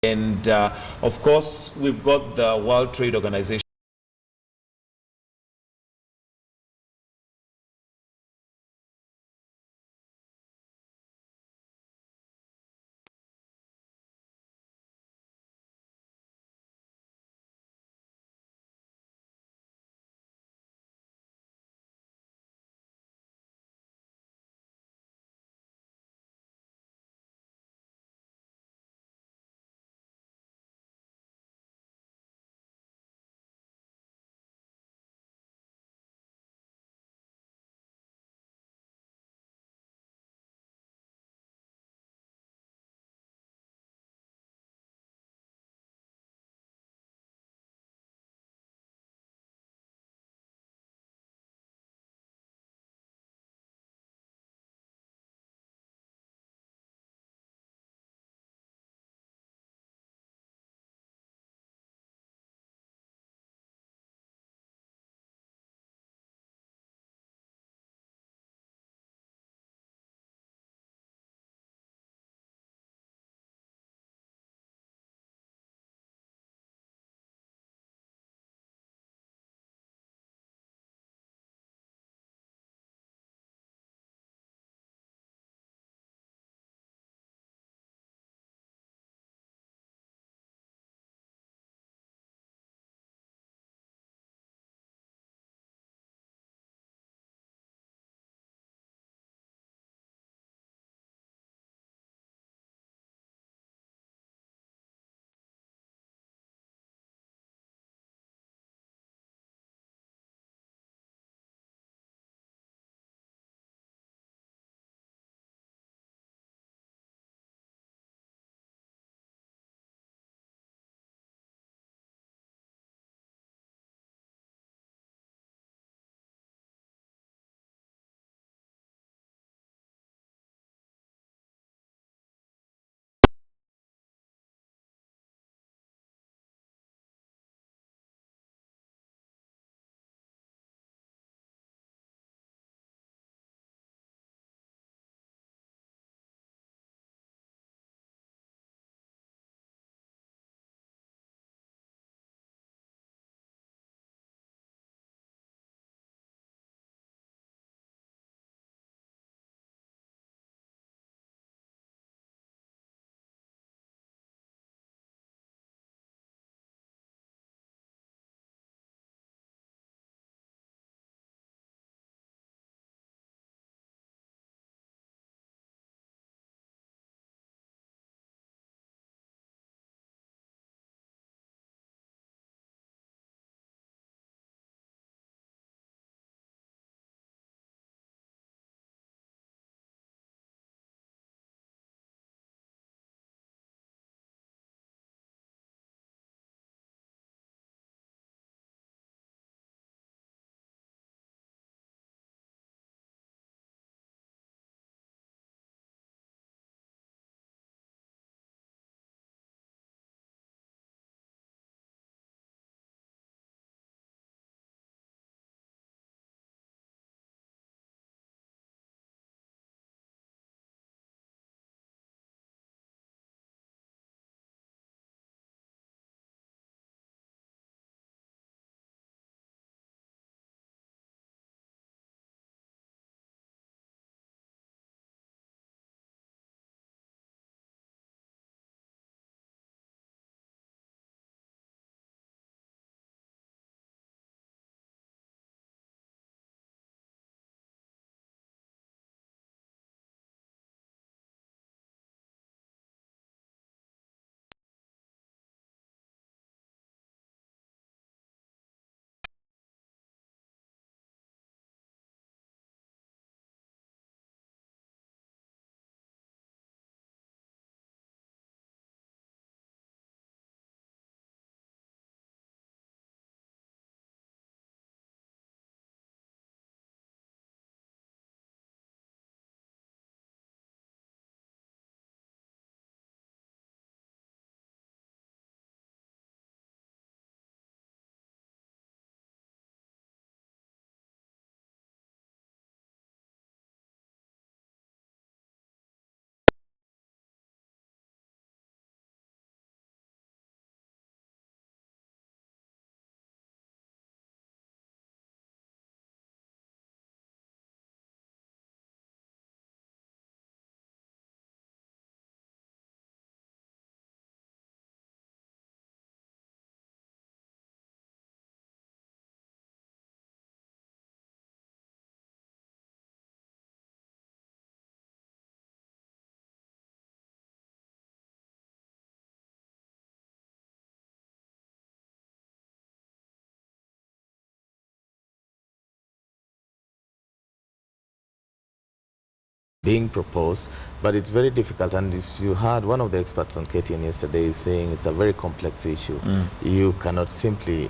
And of course, we've got the World Trade Organization. being proposed, but it's very difficult. And if you heard one of the experts on KTN yesterday saying it's a very complex issue, you cannot simply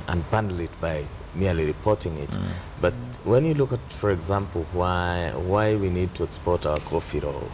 unbundle it by merely reporting it. But when you look at, for example, why we need to export our coffee roll,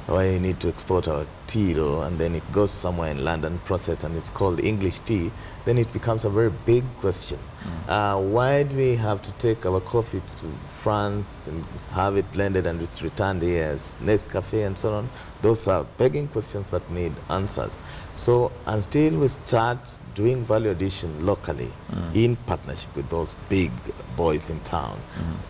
why we need to export our tea roll, and then it goes somewhere in London processed and it's called English tea, then it becomes a very big question. Why do we have to take our coffee to France and have it blended and it's returned here as Nescafe and so on? Those are begging questions that need answers. So until we start doing value addition locally in partnership with those big boys in town,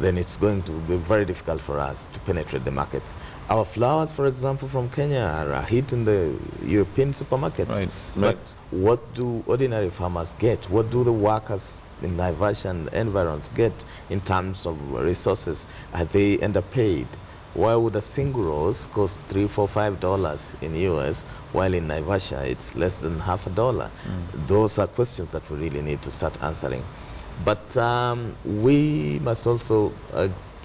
then it's going to be very difficult for us to penetrate the markets. Our flowers, for example, from Kenya are a hit in the European supermarkets. But what do ordinary farmers get? What do the workers in Naivasha and environs get in terms of resources? Are they underpaid? Why would a single rose cost $3, $4, $5 in US, while in Naivasha it's less than half a dollar? Those are questions that we really need to start answering. But we must also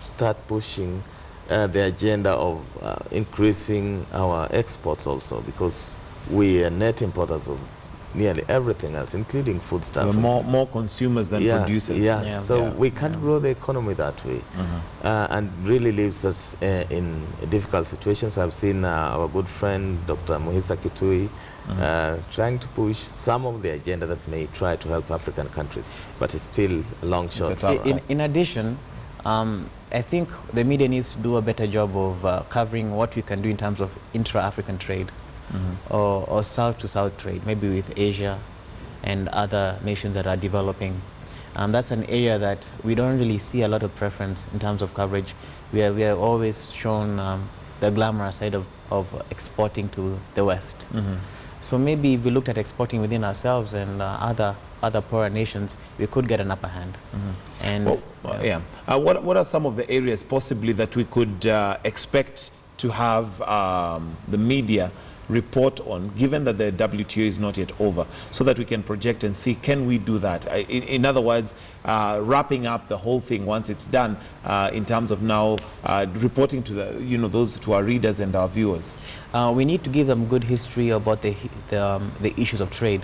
start pushing the agenda of increasing our exports also, because we are net importers of nearly everything else, including foodstuff. More consumers than producers. So we can't grow the economy that way, and really leaves us in difficult situations. I've seen our good friend Dr. Muhisa Kitui trying to push some of the agenda that may try to help African countries, but it's still a long shot. In addition, I think the media needs to do a better job of covering what we can do in terms of intra-African trade. Or South-to-South trade, maybe with Asia and other nations that are developing. That's an area that we don't really see a lot of preference in terms of coverage. We are always shown the glamorous side of exporting to the West. So maybe if we looked at exporting within ourselves and other poorer nations, we could get an upper hand. And what are some of the areas possibly that we could expect to have the media report on, given that the WTO is not yet over, so that we can project and see, can we do that? In other words, wrapping up the whole thing once it's done, in terms of now reporting to the to our readers and our viewers. We need to give them good history about the issues of trade.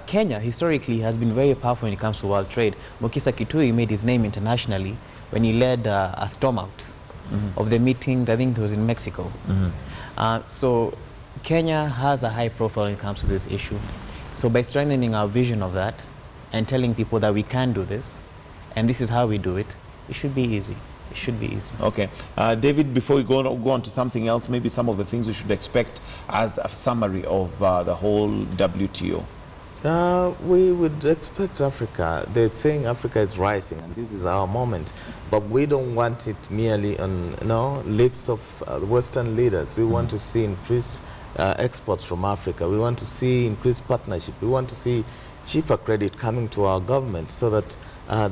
Kenya historically has been very powerful when it comes to world trade. Mukisa Kitui made his name internationally when he led a storm out of the meetings. I think it was in Mexico. So Kenya has a high profile when it comes to this issue. So by strengthening our vision of that and telling people that we can do this, and this is how we do it, it should be easy. It should be easy. Okay. David, before we go on to something else, maybe some of the things we should expect as a summary of the whole WTO. We would expect Africa. They're saying Africa is rising and this is our moment, but we don't want it merely on lips of Western leaders. We want to see increased exports from Africa. We want to see increased partnership. We want to see cheaper credit coming to our government so that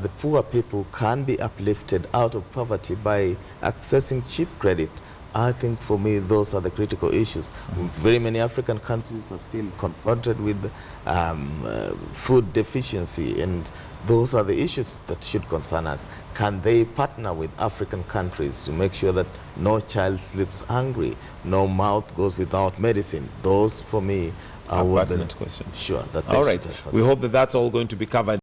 the poor people can be uplifted out of poverty by accessing cheap credit. I think for me those are the critical issues. Very many African countries are still confronted with food deficiency, and those are the issues that should concern us. Can they partner with African countries to make sure that no child sleeps hungry, no mouth goes without medicine? Those for me are pertinent questions. Sure. All right. We hope that that's all going to be covered.